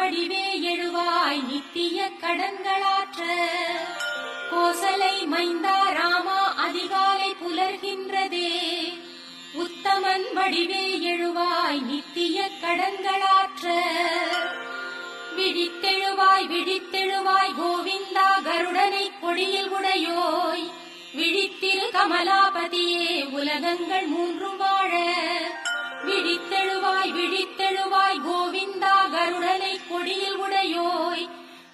வடிவே எழுவாய் நித்திய கடன்களாற்ற. கோசலை மைந்தா ராமா அதிகாலை புலர்கின்றதே, உத்தமன் வடிவே எழுவாய் நித்திய கடன்களாற்ற. விழித்தெழுவாய் விழித்தெழுவாய் கோவிந்தா கருடனை கொடியில் உடையோய், விழித்திரு கமலாபதியே உலகங்கள் மூன்றும் வாழ. விழித்தெழுவாய் விழித்தெழுவாய் கோவிந்தா கருடனை கொடியில் உடையோய்,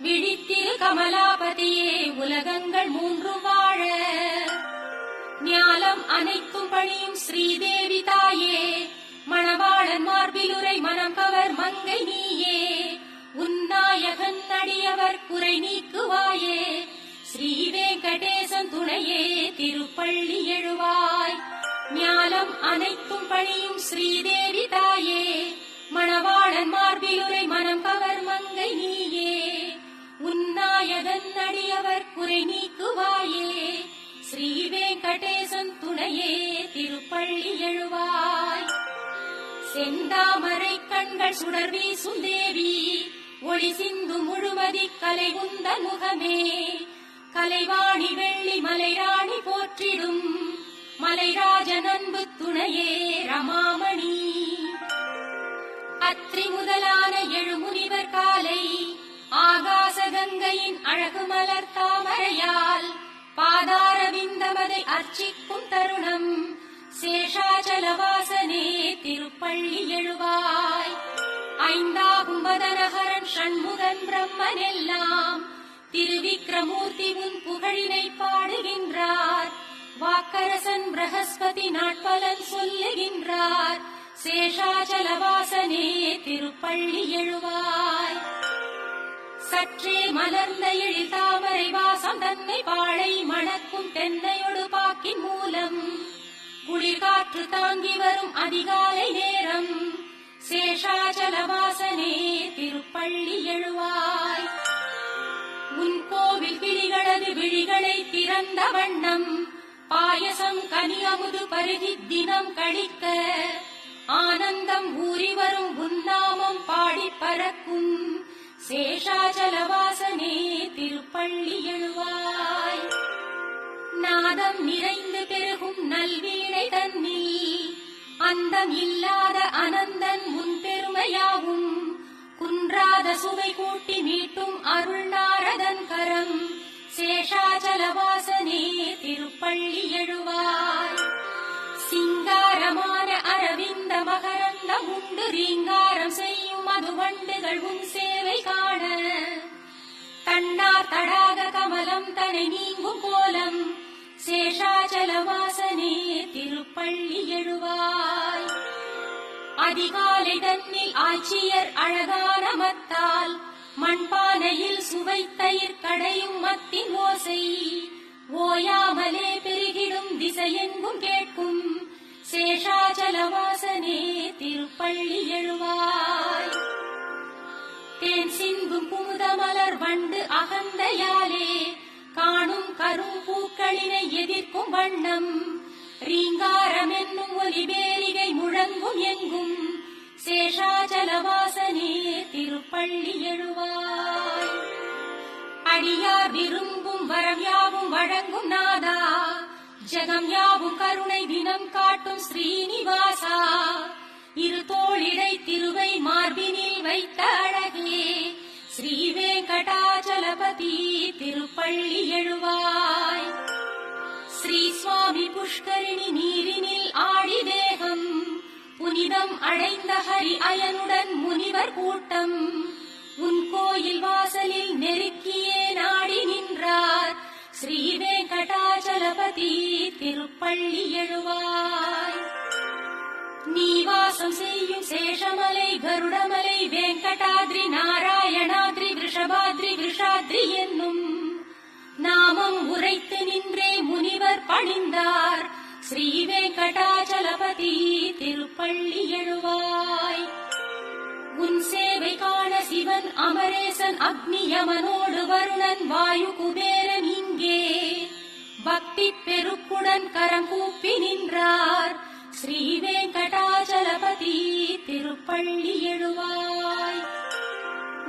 விழித்திரு கமலாபதியே உலகங்கள் மூன்றும் வாழ. ஞாலம் அனைத்தும் பணியும் ஸ்ரீதேவி தாயே, மணவாளன் மார்பிலுரை மனம் கவர் மங்கை நீயே, உன்னாயகன் அடியவர் குறை நீக்குவாயே, ஸ்ரீ வெங்கடேசன் துணையே திருப்பள்ளி எழுவாய். ஞாலம் அனைத்தும் பணியும் ஸ்ரீதேவி தாயே, மணவாளன் மார்பிலுரை மனம் கவர் மங்கை நீயே, உன்னாயகன் அடியவர் குறை நீக்குவாயே, ஸ்ரீ வெங்கடேசன் துணையே திருப்பள்ளி எழுவாய். செந்தாமரை கண்கள் சுடர் வீசும் தேவி, ஒளி சிந்து முழுமதி கலை உந்த முகமே, கலைவாணி வெள்ளி மலைராணி போற்றிடும், மலைராஜன் அன்பு துணையே ரமாமணி. அத்ரி முதலான எழுமுனிவர் காலை, ஆகாச கங்கையின் அழகு மலர் தாமரையால், பாதார விந்தமதை அர்ச்சிக்கும் தருணம், சேஷாச்சலவாசனே திருப்பள்ளி எழுவாய். ஐந்தாகும் வதனகரன் ஷண்முகன் பிரம்மன் எல்லாம், திருவிக்ரமூர்த்தி உன் புகழினை பாடுகின்றார், வாக்கரசன் பிரகஸ்பதி நாட்பலன் சொல்லுகின்றார், சேஷாச்சலவாசனே திருப்பள்ளி எழுவாய். சற்றே மலர்ந்த எழில் தாமரை வாசம் தன்னை பாழை மணக்கும் தென்னையொடு பாக்கின் மூலம், குளிர்காற்று தாங்கி வரும் அதிகாலை நேரம், சேஷாச்சலவாசனே திருப்பள்ளி எழுவாய். உன் கோவில் கிளிகளது விழிகளை திறந்த வண்ணம், பாயசம் கனியமுது பருகி தினம் கழிக்க, ஆனந்தம் ஊறி வரும் உன்னாமம் பாடி பறக்கும், சேஷாச்சலவாசனே திருப்பள்ளி எழுவாய். நாதம் நிறைந்து பெருகும் நல்வீணை தன்னில், அந்தம் இல்லாத அனந்தன் முன் பெருமையாகும், குன்றாத சுவை கூட்டி மீட்டும் அருள் நாரதன் கரம், சேஷாச்சலவாசனே திருப்பள்ளி எழுவாய். சிங்காரமான அரவிந்த மகரந்த உண்டு ரீங்காரம் செய்யும் மதுவண்டுகள் உன் சேவை காண, தன்னார் தடாக கமலம் தனை நீங்கும் கோலம், சேஷாச்சலவாசனே திருப்பள்ளி எழுவாய். அதிகாலை தன்னில் ஆட்சியர் அழகான மத்தால், மண்பானையில் சுவை தயிர் கடையும் மத்தின் ஓசை, ஓயாமலே பெருகிடும் திசையெங்கும் கேட்கும், சேஷாச்சலவாசனே திருப்பள்ளி எழுவாய். தேன் சிந்தும் குமுதமலர் வண்டு அகந்தையாலே, காணும் கரும் பூக்களினை எதிர்க்கும் வண்ணம், ரீங்காரம் என்னும் ஒலிபேரிகை முழங்கும் எங்கும், சேஷாச்சலவாசனே திருப்பள்ளி எழுவாய். அடியார் விரும்பும் வரம் யாவும் வழங்கும் நாதா, ஜெகம் யாவும் கருணை தினம் காட்டும் ஸ்ரீனிவாசா, இரு தோளிடை திருவை மார்பினில் வைத்த அழகே, ஸ்ரீ வெங்கடாச்சலபதி திருப்பள்ளி எழுவாய். ஸ்ரீ சுவாமி புஷ்கரிணி நீரினில் ஆடி தேகம், புனிதம் அடைந்த ஹரி அயனுடன் முனிவர் கூட்டம், உன் கோயில் வாசலில் நெருக்கியே நாடி நின்றார், ஸ்ரீ வெங்கடாச்சலபதி திருப்பள்ளி எழுவாய். நீ வாசம் செய்யும் சேஷமலை கருடமலை வெங்கடாத்ரி நாராயணாத்ரி விஷபாத்ரி விஷாத்ரி என்னும் நாமம் உரைத்து நின்றே முனிவர் பணிந்தார், ஸ்ரீ வெங்கடாச்சலபதி திருப்பள்ளி எழுவாய். உன் சேவை காண சிவன் அமரேசன் அக்னியமனோடு வருணன் வாயு குபேரன் இங்கே, பக்தி பெருக்குடன் கரம் கூப்பி நின்றார், ஸ்ரீ வெங்கடாச்சலபதி திருப்பள்ளி எழுவாய்.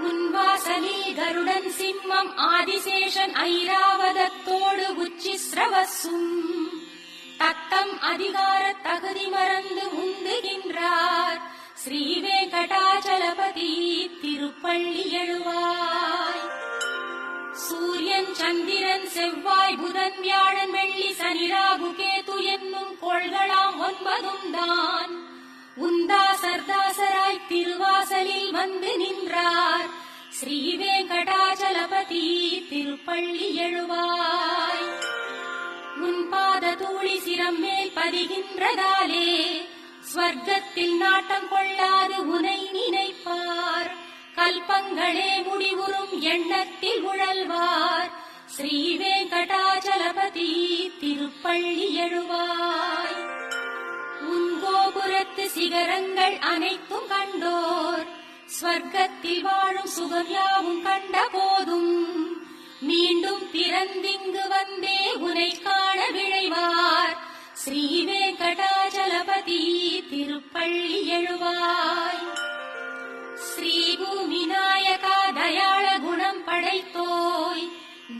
முன்வாசலில் கருடன் சிம்மம் ஆதிசேஷன் ஐராவதத்தோடு உச்சிஸ்ரவசும் தத்தம் அதிகார தகுதி மறந்து முந்துகின்றார் ஸ்ரீ வெங்கடாச்சலபதி திருப்பள்ளி எழுவாய். சூரியன் சந்திரன் செவ்வாய் புதன் வியாழன் வெள்ளி சனி ராகு கேது என்னும் கோள்களாம் 9 தான் உந்தாசர்தாசராய் திருவாசலில் வந்து நின்றார் ஸ்ரீ வெங்கடாச்சலபதி திருப்பள்ளி எழுவாய். முன்பாத தூளி சிரம் மேல் பதிகின்றதாலே ஸ்வர்க்கத்தில் நாட்டம் கொள்ளாது உனை நினைப்பார் கல்பங்களே முடிவுறும் எண்ணத்தில் உழல்வார் ஸ்ரீ வெங்கடாச்சலபதி திருப்பள்ளி எழுவாய். உன் கோபுரத்து சிகரங்கள் அனைத்தும் கண்டோர் ஸ்வர்க்கத்தில் வாழும் சுகம் யாவும் கண்ட போதும் மீண்டும் பிறந்திங்கு வந்தே உனை காண விழைவார் ஸ்ரீ வெங்கடாச்சலபதி திருப்பள்ளி எழுவாய். ஸ்ரீ பூமி நாயகா தயாள குணம் படைத்தோய்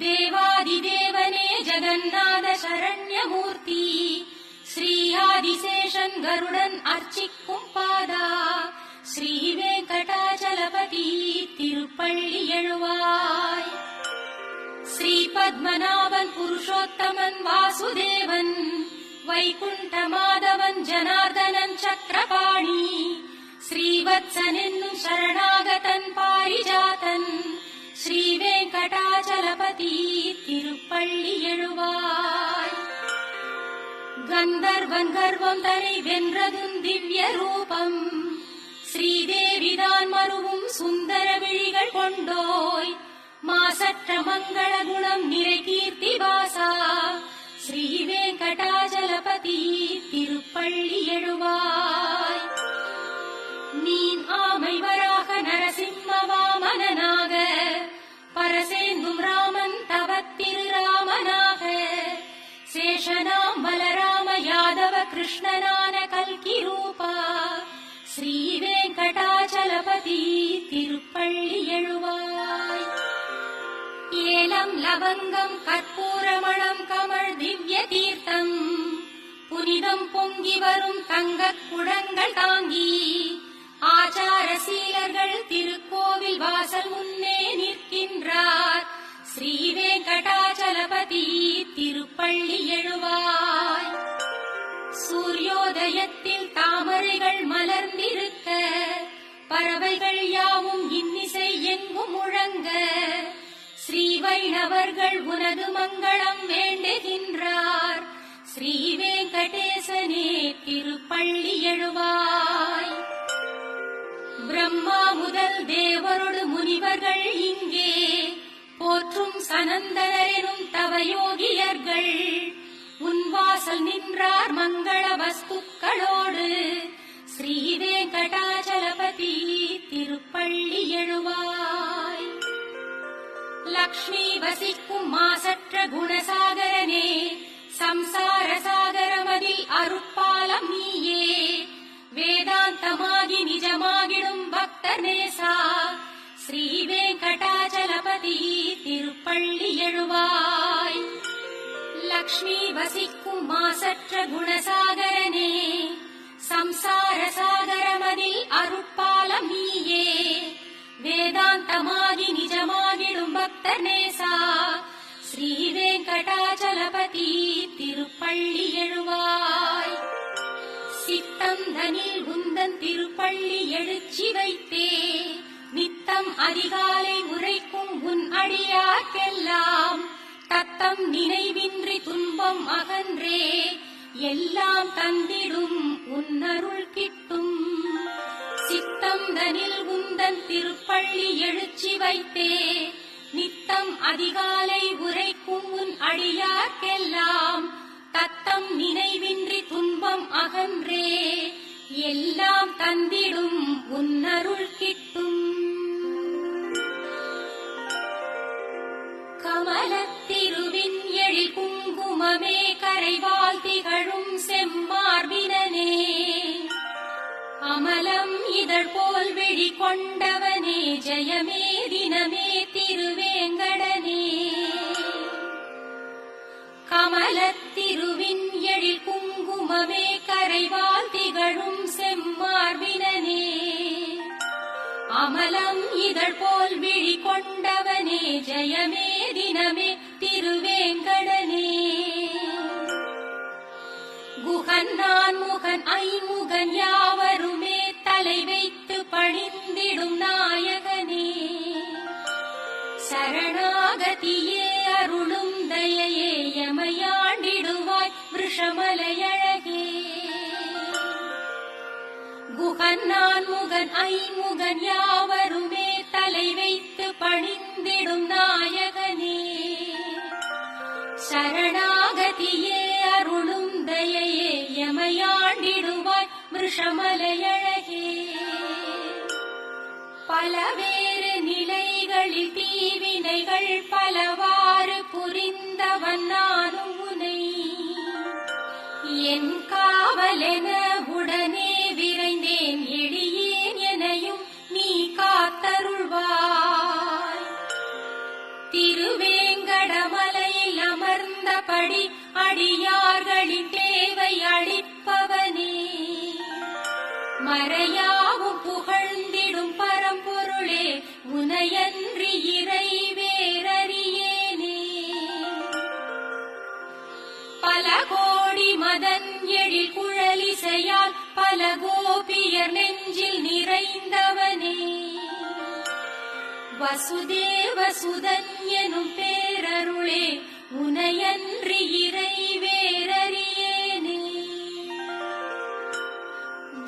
தேவாதி தேவனே ஜெகநாத சரண்யமூர்த்தி ஸ்ரீ ஆதிசேஷன் கருடன் அர்ச்சிக்கும் பாதா ஸ்ரீ வெங்கடாச்சலபதி திருப்பள்ளி எழுவாய். ஸ்ரீ பத்மநாபன் புருஷோத்தமன் வாசுதேவன் வைகுண்ட மாதவன் ஜனார்தனன் சக்கரபாணி ஸ்ரீவத்சன் என்னும் சரணாகதன் பாரிஜாதன் ஸ்ரீ வெங்கடாச்சலபதி திருப்பள்ளி எழுவாய். கந்தர்வன் கர்வம் தனை வென்றதும் திவ்ய ரூபம் ஸ்ரீதேவிதான் மருவும் சுந்தர விழிகள் கொண்டோய் மாசற்ற மங்கள குணம் நிறை கீர்த்தி வாசா ஸ்ரீ வெங்கடாச்சலபதி திருப்பள்ளி எழுவாய். மீன் ஆமை வராக நரசிம்ம வாமனனாக பரசேந்தும் ராமன் தவத்திரு ராமனாக சேஷனாம் பலராம யாதவ கிருஷ்ணனான கல்கி ரூபா ஸ்ரீ வெங்கடாச்சலபதி திருப்பள்ளி எழுவாய். ஏலம் லவங்கம் கற்பூரமணம் கமழ் திவ்ய தீர்த்தம் புனிதம் பொங்கி வரும் தங்கக் குடங்கள் தாங்கி ஆச்சார சீலர்கள் திருக்கோவில் வாசல் முன்னே நிற்கின்றார் ஸ்ரீ வெங்கடாச்சலபதி திருப்பள்ளி எழுவாய். சூரியோதயத்தில் தாமரைகள் மலர்ந்திருக்க பறவைகள் யாவும் இன்னிசை எங்கும் முழங்க ஸ்ரீ வைணவர்கள் உனது மங்களம் வேண்டுகின்றார் ஸ்ரீ வெங்கடேசனே திருப்பள்ளி எழுவாய். பிரம்மா முதல் தேவரோடு முனிவர்கள் இங்கே போற்றும் சனந்தனரெனும் தவயோகியர்கள் உன் வாசல் நின்றார் மங்கள வஸ்துக்களோடு ஸ்ரீ வெங்கடாச்சலபதி திருப்பள்ளி எழுவாய். லக்ஷ்மி வசிக்கும் மாசற்ற குணசாகரனே சம்சார சாகரமதில் அருட்பாலம் நீயே வேதாந்தமாகி நிஜமாகிடும் பக்தர் நேசா ஸ்ரீ வெங்கடாச்சலபதி திருப்பள்ளி எழுவாய். லக்ஷ்மி வசிக்கும் மாசற்ற குணசாகரனே சம்சார சாகரமதில் அருட்பாலம் நீயே வேதாந்தமாகி நிஜமாகிடும் பக்தர் நேசா ஸ்ரீ வெங்கடாச்சலபதி திருப்பள்ளி எழுவாய். சித்தம் தனில் உந்தன் திருப்பள்ளி எழுச்சி வைத்தே நித்தம் அதிகாலை உரைக்கும் உன் அடியார்க்கெல்லாம் தத்தம் நினைவின்றி துன்பம் அகன்றே எல்லாம் தந்திடும் உன்னருள் கிட்டும். சித்தம் தனில் உந்தன் திருப்பள்ளி எழுச்சி வைத்தே நித்தம் அதிகாலை உரைக்கும் உன் அடியார்க்கெல்லாம் தத்தம் நினைவின்றி துன்பம் அகன்றே எல்லாம் தந்திடும் உன்னருள் கிட்டும். கமலத்திருவின் எழில் குங்குமமே கரைவால் திகழும் செம்மார்பினனே அமலம் இதழ் போல் விழி கொண்டவனே ஜெயமே தினமே திருவேங்கடனே கமலத்திருவின் எழில் குங்குமமே கரைவால் திகழும் செம்மார்பினனே அமலம் இதழ் போல் விழி கொண்டவனே ஜெயமே தினமே திருவேங்கடனே குகன் நான் முகன் ஐமுகன் யாவருமே தலை வைத்து பணிந்திடும் நாயகனே சரணாகதியே அருளும் தயையே எமையாண்டிடுவாய் விஷமலையழகே குகன் நான் முகன் ஐமுகன் யாவருமே தலை வைத்து பணிந்திடும் நாயகனே சரணாகதியே அருளும் தயையே எமையாண்டிடுவாய் விஷமலையழகே பலவேறு நிலைகளில் தீவினைகள் பலவாறு புரிந்தவன் நானும் உனை என் காவலென உடனே விரைந்தேன் எளியேன் எனையும் நீ காத்தருள்வாய் திருவேங்கடமலையில் அமர்ந்தபடி அடியார்களின் தேவை அளிப்பவனே மறையாவும் புகழ்ந்திடும் பரம்பொருளே உனையன்றி இறை வேறறியேனே பல கோடி மதன் எழில் குழலிசையால் பல கோபியர் நெஞ்சில் நிறைந்தவனே வசுதேவ சுதன் எனும் பேரருளே உனையன்றி இறை வேறறியேனே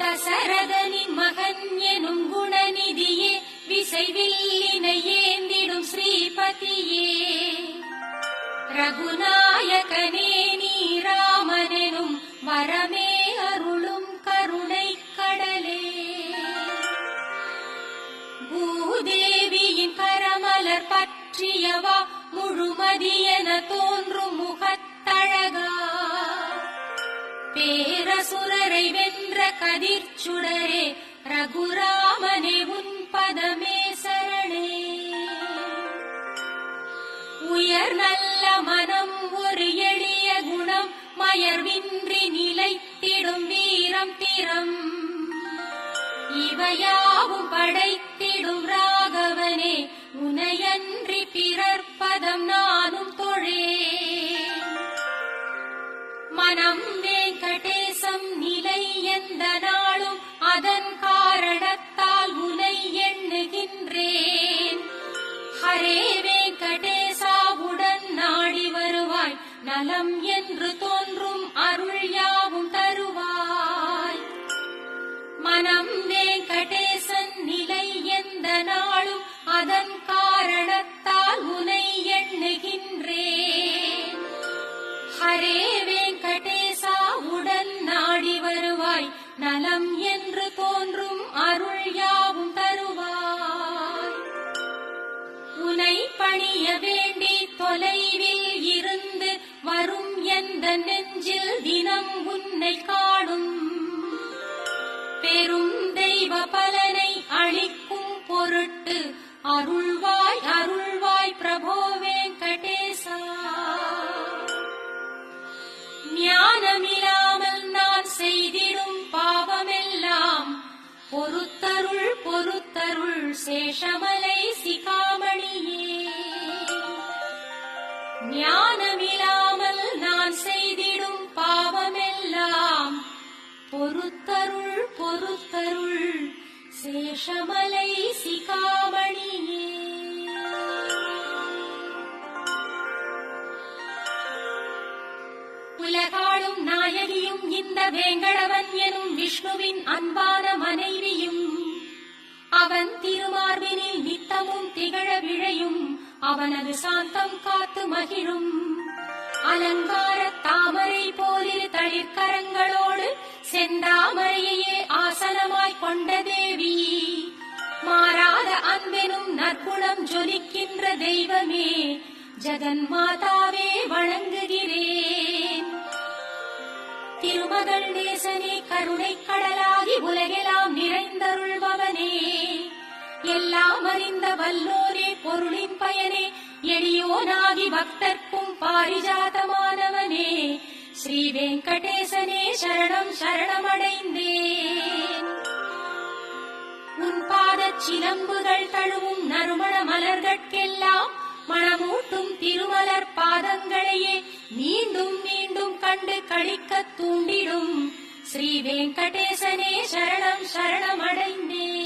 தசரதனின் மகன் எனும் குணநிதியே விசைவில்லினை ஏந்திடும் ஸ்ரீபதியே ரகுநாயகனே நீ ராமனெனும் வரமே அருளும் கருணை கடலே பூதேவியின் கரமலர் பற்றியவா முழுமதியென தோன்றும் முகத்தழகா பேரசுரரை வென்ற கதிர்ச்சுடரே ரகுராமனே உன் பதமே சரணே உயர் நல்ல மனம் ஒரு எளிய குணம் மயர்வின்றி நிலைத்திடும் வீரம் திறம் இவையாவும் படைத்திடும் ராகவனே உனையன்றி பிறர் பதம் நானும் தொழேன் மனம் வெங்கடேசம் நிலை எந்த நாளும் அதன் காரணத்தால் உனை எண்ணுகின்றேன் ஹரே வெங்கடேசாவுடன் நாடி வருவாய் நலம் என்று தோன்றும் அருள் யாவும் தருவாய் மனம் வெங்கடேசன் நிலை எந்த நாளும் அதன் காரணத்தால் உனை எண்ணுகின்றேன் ஹரே வெங்கடேசாவுடன் நாடி வருவாய் நலம் என்று தோன்றும் அருள் யாவும் தருவாய் உனை பணிய வேண்டி தொலைவில் இருந்து வரும் எந்த நெஞ்சில் தினம் உன்னை காணும் பெரும் தெய்வ பலனை அளிக்கும் பொருட்டு அருள்வாய் அருள்வாய் பிரபோ வெங்கடேசா ஞானமில்லாமல் நான் செய்திடும் பாவமெல்லாம் பொறுத்தருள் பொறுத்தருள் சேஷமலை சிகாமணியே ஞானமில்லாமல் நான் செய்திடும் பாவமெல்லாம் பொறுத்தருள் பொறுத்தருள் சேஷமலை சிகாமணியே உலகாளும் நாயகியும் இந்த வேங்கடவன் எனும் விஷ்ணுவின் அன்பான மனைவியும் அவன் திருமார்பினில் நித்தமும் திகழ விழையும் அவனது சாந்தம் காத்து மகிழும் அலங்கார தாமரை போலிரு தளிர்கரங்களோடு செந்தாமரையே ஆசனமாய் கொண்ட தேவி மாறாத அன்பெனும் நற்குணம் ஜொலிக்கின்ற தெய்வமே ஜெகன்மாதாவே வணங்குகிறேன் திருமகள் நேசனே கருணை கடலாகி உலகெல்லாம் நிறைந்தருள்பவனே எல்லாம் அறிந்த வல்லோனே பொருளின் பயனே எளியோனாகி பக்தர்க்கும் பாரிஜாதமானவனே ஸ்ரீ வெங்கடேசனே சரணம் சரணமடைந்தேன். உன் பாதச் சிலம்புகள் தழுவும் நறுமண மலர்கட்கெல்லாம் மணமூட்டும் திருமலர் பாதங்களையே மீண்டும் மீண்டும் கண்டு களிக்கத் தூண்டிடும் ஸ்ரீ வெங்கடேசனே சரணம் சரணமடைந்தேன்.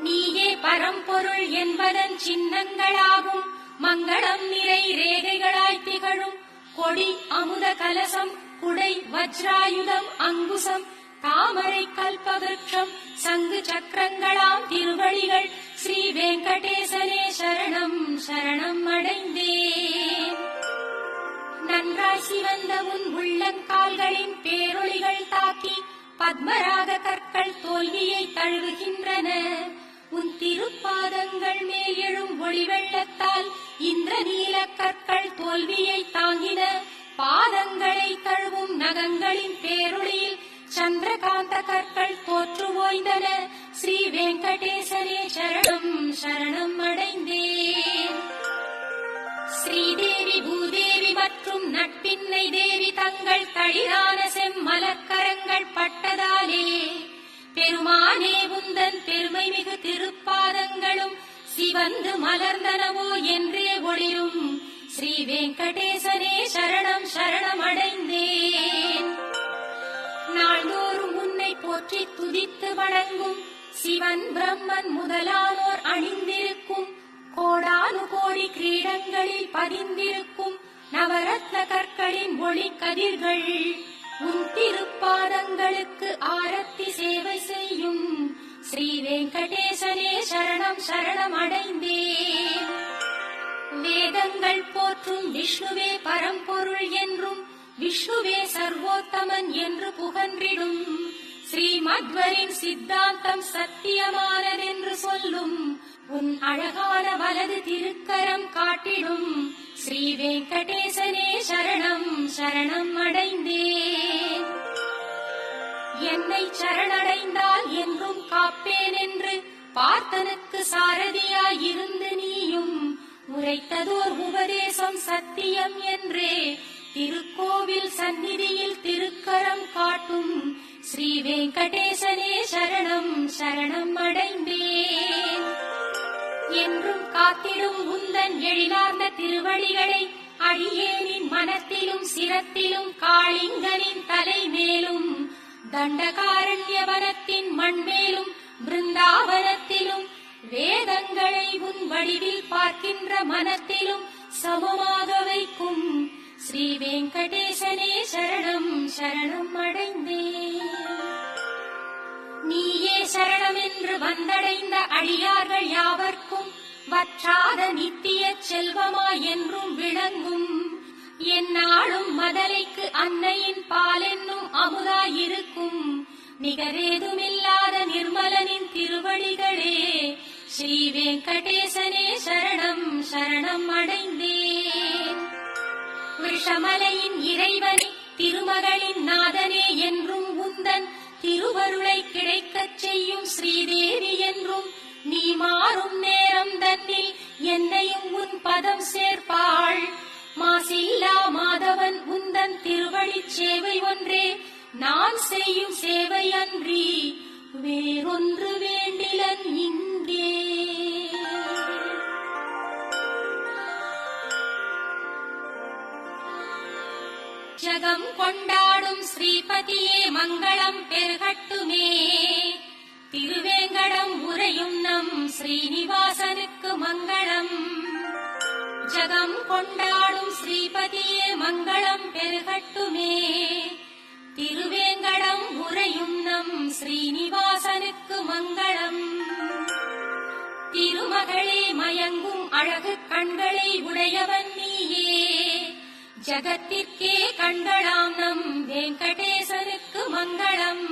நீயே பரம்பொருள் என்பதன் சின்னங்களாகும் மங்களம் நிறை ரேகைகளாய் திகழும் கொடி அமுத கலசம் குடை வஜ்ராயுதம் அங்குசம் தாமரை கல்பவருஷம் சங்கு சக்கரங்களாம் திருவடிகள் ஸ்ரீ வெங்கடேசனே சரணம் சரணம் அடைந்தேன். நன்றாய் சிவந்த உன் உள்ளங்கால்களின் பேரொளிகள் தாக்கி பத்மராக கற்கள் தோல்வியை தழுவுகின்றன. உன் திருப்பாதங்கள் மேல் எழும் ஒளி வெள்ளத்தால் இந்திர நீல கற்கள் தோல்வியை தாங்கின. பாதங்களை தழுவும் நகங்களின் பேரொளியில் சந்திரகாந்த கற்கள் தோற்று ஓய்ந்தன. ஸ்ரீ வெங்கடேசனே சரணம் சரணம் அடைந்தேன். ஸ்ரீதேவி பூதேவி மற்றும் நட்பின்னை தேவி தங்கள் தளிரான செம்மலர்க்கரங்கள் பட்டதாலே பெருமானே உந்தன் பெருமை மிகு திருப்பாதங்களும் சிவந்து மலர்ந்தனவோ என்றே ஒளிரும் ஸ்ரீ வெங்கடேசனே சரணம் சரணம் அடைந்தேன். நாள்தோறும் உன்னை போற்றி துதித்து வணங்கும் சிவன் பிரம்மன் முதலானோர் அணிந்திருக்கும் கோடானு கோடி கிரீடங்களில் பதிந்திருக்கும் நவரத்ன கற்களின் ஒளி கதிர்கள் உன் திருப்பாதங்களுக்கு ஆரத்தி சேவை செய்யும் ஸ்ரீ வெங்கடேசனே சரணம் சரணம் அடைந்தேன். வேதங்கள் போற்றும் விஷ்ணுவே பரம்பொருள் என்றும் விஷ்ணுவே சர்வோத்தமன் என்று புகன்றிடும் ஸ்ரீமத்வரின் சித்தாந்தம் சத்தியமானதென்று சொல்லும் உன் அழகான வலது திருக்கரம் காட்டிடும் ஸ்ரீ வெங்கடேசனே சரணம் சரணம் அடைந்தேன். என்னை சரணடைந்தால் என்றும் காப்பேன் என்று பார்த்தனுக்கு சாரதியாயிருந்து நீயும் உரைத்ததோர் உபதேசம் சத்தியம் என்றே திருக்கோவில் சந்நிதியில் திருக்கரம் காட்டும் ஸ்ரீ வெங்கடேசனே சரணம் சரணம் அடைந்தேன். என்றும் காத்திடும் உந்தன் எழிலார்ந்த திருவடிகளை அடியேனின் மனத்திலும் சிரத்திலும் காளிங்கனின் தலை மேலும் தண்டகாரண்யவனத்தின் மண்மேலும் பிருந்தாவனத்திலும் வேதங்களை உன் வடிவில் பார்க்கின்ற மனத்திலும் சமமாக வைக்கும் ஸ்ரீ வெங்கடேசனே சரணம் சரணம் அடைந்தேன். நீயே சரணம் என்று வந்தடைந்த அடியார்கள் யாவர்க்கும் வற்றாத நித்திய செல்வமாய் என்றும் விளங்கும் எந்நாளும் மதலைக்கு அன்னையின் பால் என்னும் அமுதாயிருக்கும் நிகரேதுமில்லாத நிர்மலனின் திருவடிகளே ஸ்ரீ வெங்கடேசனே சரணம் சரணம் அடைந்தேன். விஷமலையின் இறைவனே திருமகளின் நாதனே என்றும் உந்தன் திருவருளை கிடைக்கச் செய்யும் ஸ்ரீதேவி என்றும் நீ மாறும் நேரம் தன்னில் என்னையும் உன் பதம் சேர்ப்பாள். மாசில்லா மாதவன் உந்தன் திருவடிச் சேவை ஒன்றே நான் செய்யும் சேவை அன்றி வேறொன்று வேண்டிலன் இங்கே. ஜகம் கொண்டாடும் ஸ்ரீபதியே மங்களம் பெருகட்டுமே. திருவேங்கடம் உரையும் நம் ஸ்ரீனிவாசனுக்கு மங்களம். ஜகம் கொண்டாடும் ஸ்ரீபதியே மங்களம் பெருகட்டுமே. திருவேங்கடம் உரையும் நம் ஸ்ரீனிவாசனுக்கு மங்களம். திருமகளே மயங்கும் அழகு கண்களை உடையவன் நீயே. ஜகத்திற்கே கண்களாம் நம் வெங்கடேசனுக்கு மங்களம்.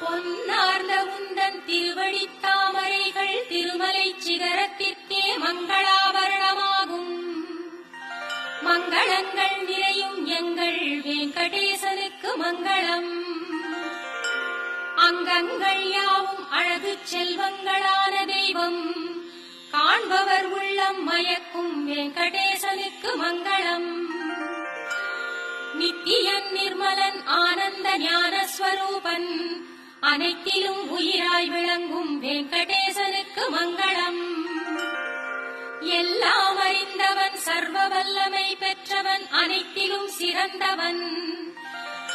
பொன்னார்ந்த உந்தன் திருவடித் தாமரைகள் திருமலை சிகரத்திற்கே மங்களாபரணமாகும். மங்களங்கள் நிறையும் எங்கள் வெங்கடேசனுக்கு மங்களம். அங்கங்கள் யாவும் அழகு செல்வங்களான தெய்வம் காண்பவர் உள்ளம் மயக்கும் வெங்கடேசனுக்கு மங்களம். நித்தியன் நிர்மலன் ஆனந்த ஞானஸ்வரூபன் அனைத்திலும் உயிராய் விளங்கும் வெங்கடேசனுக்கு மங்களம். எல்லாம் அறிந்தவன் சர்வ வல்லமை பெற்றவன் அனைத்திலும் சிறந்தவன்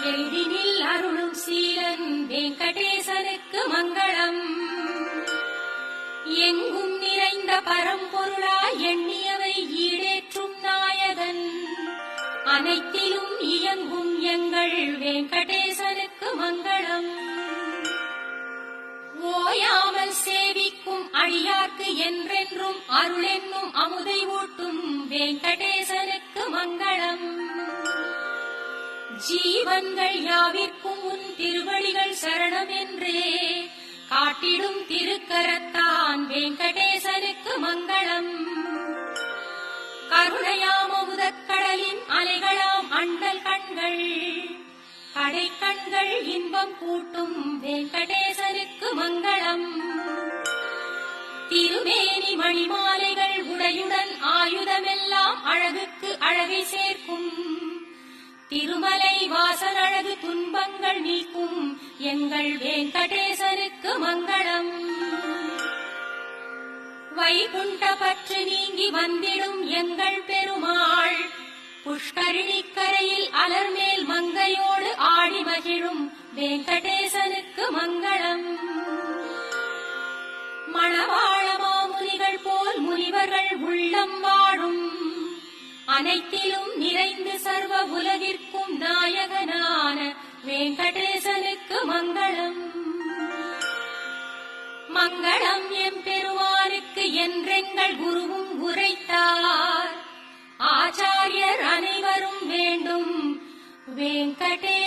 எளிதினில் அருளும் சீலன் வெங்கடேசனுக்கு மங்களம். எங்கும் நிறைந்த பரம்பொருளாய் எண்ணியவை ஈடேற்றும் நாயகன் அனைத்திலும் இயங்கும் எங்கள் வெங்கடேசனுக்கு மங்களம். ஓயாமல் சேவிக்கும் அடியார்க்கு என்றென்றும் அருளென்னும் அமுதை ஊட்டும் வெங்கடேசனுக்கு மங்களம். ஜீவன்கள் யாவிற்கும் உன் திருவடிகள் சரணம் என்றே காட்டிடும் திருக்கரத்தான் வெங்கடேசனுக்கு மங்களம். கருணையாம் அமுதக்கடலின் அலைகளாம் அண்டல் கண்கள் கடைக்கண்கள் இன்பம் கூட்டும் வெங்கடேசனுக்கு மங்களம். திருமேனி மணிமாலைகள் உடையுடன் ஆயுதமெல்லாம் அழகுக்கு அழகை சேர்க்கும் திருமலை வாசல் அழகு துன்பங்கள் நீக்கும் எங்கள் வெங்கடேசனுக்கு மங்களம். வைகுண்ட பற்று நீங்கி வந்திடும் எங்கள் பெருமாள் புஷ்கரிணிக்கரையில் அலர்மேல் மங்கையோடு ஆடி மகிழும் வெங்கடேசனுக்கு மங்களம். மணவாள மாமுனிகள் போல் முனிவர்கள் உள்ளம் வாழும் அனைத்திலும் நிறைந்து சர்வ உலகிற்கும் நாயகனான வெங்கடேசனுக்கு மங்களம். மங்களம் எம்பெருமானுக்கு என்றெங்கள் குருவும் உரைத்தார் ஆச்சாரியர் அனைவரும் வேண்டும் வெங்கடேச